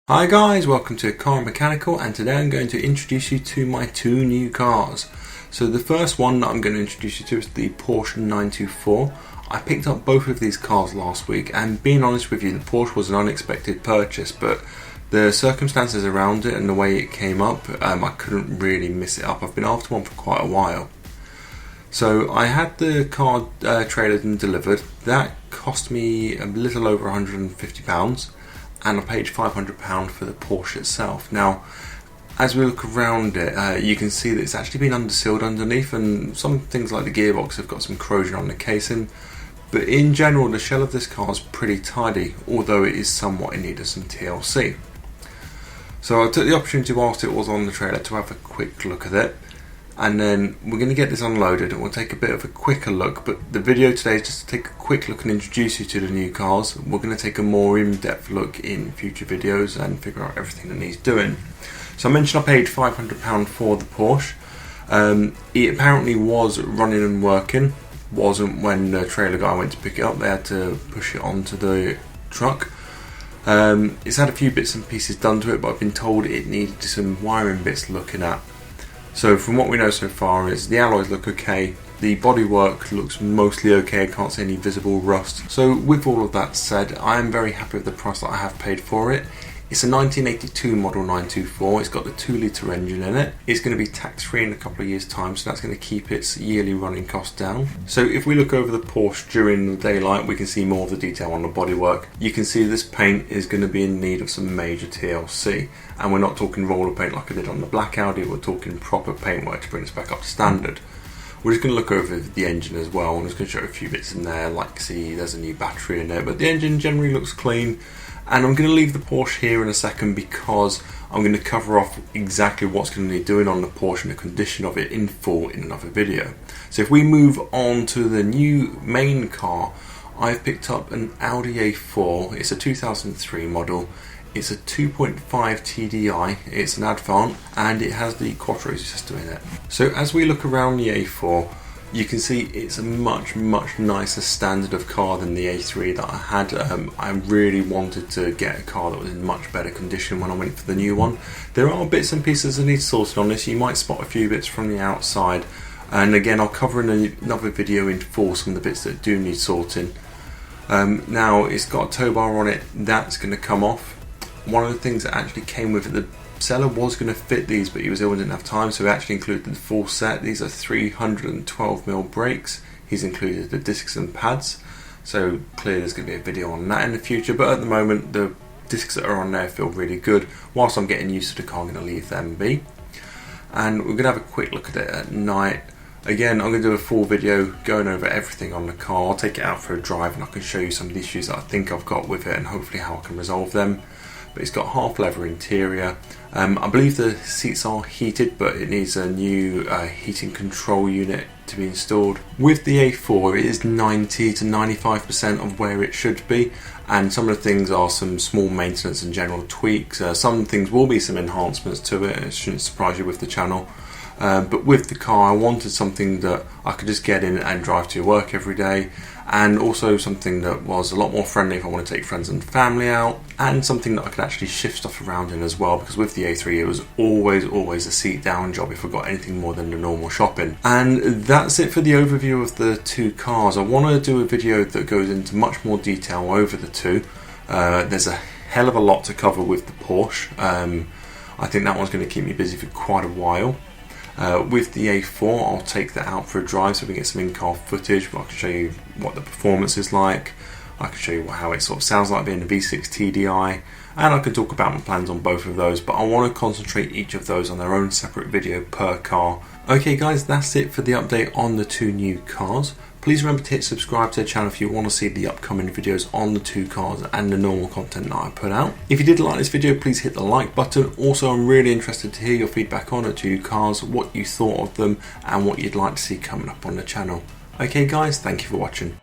Hi guys, welcome to Car Mechanical, and today I'm going to introduce you to my two new cars. So the first one that I'm going to introduce you to is the Porsche 924. I picked up both of these cars last week, and being honest with you, the Porsche was an unexpected purchase, but the circumstances around it and the way it came up, I couldn't really miss it up. I've been after one for quite a while. So I had the car traded and delivered. That cost me a little over £150. And I paid £500 for the Porsche itself. Now, as we look around it, you can see that it's actually been undersealed underneath, and some things like the gearbox have got some corrosion on the casing. But in general, the shell of this car is pretty tidy, although it is somewhat in need of some TLC. So I took the opportunity whilst it was on the trailer to have a quick look at it. And then we're going to get this unloaded and we'll take a bit of a quicker look, but the video today is just to take a quick look and introduce you to the new cars. We're going to take a more in-depth look in future videos and figure out everything that needs doing. So I mentioned I paid £500 for the Porsche. It apparently was running and working. Wasn't when the trailer guy went to pick it up. They had to push it onto the truck. It's had a few bits and pieces done to it, but I've been told it needed some wiring bits looking at. So from what we know so far is the alloys look okay, the bodywork looks mostly okay, I can't see any visible rust. So with all of that said, I am very happy with the price that I have paid for it. It's a 1982 model 924, it's got the 2-litre engine in it. It's going to be tax free in a couple of years time, so that's going to keep its yearly running cost down. So if we look over the Porsche during the daylight, we can see more of the detail on the bodywork. You can see this paint is going to be in need of some major TLC. And we're not talking roller paint like I did on the black Audi, we're talking proper paintwork to bring us back up to standard. We're just going to look over the engine as well, and I'm just going to show a few bits in there, like see there's a new battery in there, but the engine generally looks clean. And I'm going to leave the Porsche here in a second because I'm going to cover off exactly what's going to need doing on the Porsche and the condition of it in full in another video. So if we move on to the new main car, I've picked up an Audi A4. It's a 2003 model. It's a 2.5 TDI, it's an Advant, and it has the Quattro system in it. So as we look around the A4, you can see it's a much nicer standard of car than the A3 that I had. I really wanted to get a car that was in much better condition when I went for the new one. There are bits and pieces that need sorting on this. You might spot a few bits from the outside, and again I'll cover in another video in full some of the bits that do need sorting. Now it's got a tow bar on it, that's going to come off. One of the things that actually came with it, the seller was going to fit these, but he was ill and didn't have time, so he actually included the full set. These are 312mm brakes. He's included the discs and pads, so clearly there's going to be a video on that in the future, but at the moment the discs that are on there feel really good. Whilst I'm getting used to the car, I'm going to leave them be. And we're going to have a quick look at it at night. Again, I'm going to do a full video going over everything on the car. I'll take it out for a drive and I can show you some of the issues that I think I've got with it and hopefully how I can resolve them. But it's got half leather interior. I believe the seats are heated, but it needs a new heating control unit to be installed. With the A4, it is 90 to 95% of where it should be, and some of the things are some small maintenance and general tweaks. Some things will be some enhancements to it, it shouldn't surprise you with the channel. But with the car, I wanted something that I could just get in and drive to work every day, and also something that was a lot more friendly if I want to take friends and family out, and something that I could actually shift stuff around in as well, because with the A3 it was always a seat down job if I got anything more than the normal shopping. And that's it for the overview of the two cars. I want to do a video that goes into much more detail over the two. There's a hell of a lot to cover with the Porsche. I think that one's going to keep me busy for quite a while. With the A4, I'll take that out for a drive so we can get some in-car footage. I can show you what the performance is like. I can show you how it sort of sounds like being a V6 TDI, and I can talk about my plans on both of those, but I want to concentrate each of those on their own separate video per car. Okay guys, that's it for the update on the two new cars. Please remember to hit subscribe to the channel if you want to see the upcoming videos on the two cars and the normal content that I put out. If you did like this video, please hit the like button. Also, I'm really interested to hear your feedback on the two cars, what you thought of them, and what you'd like to see coming up on the channel. Okay guys, thank you for watching.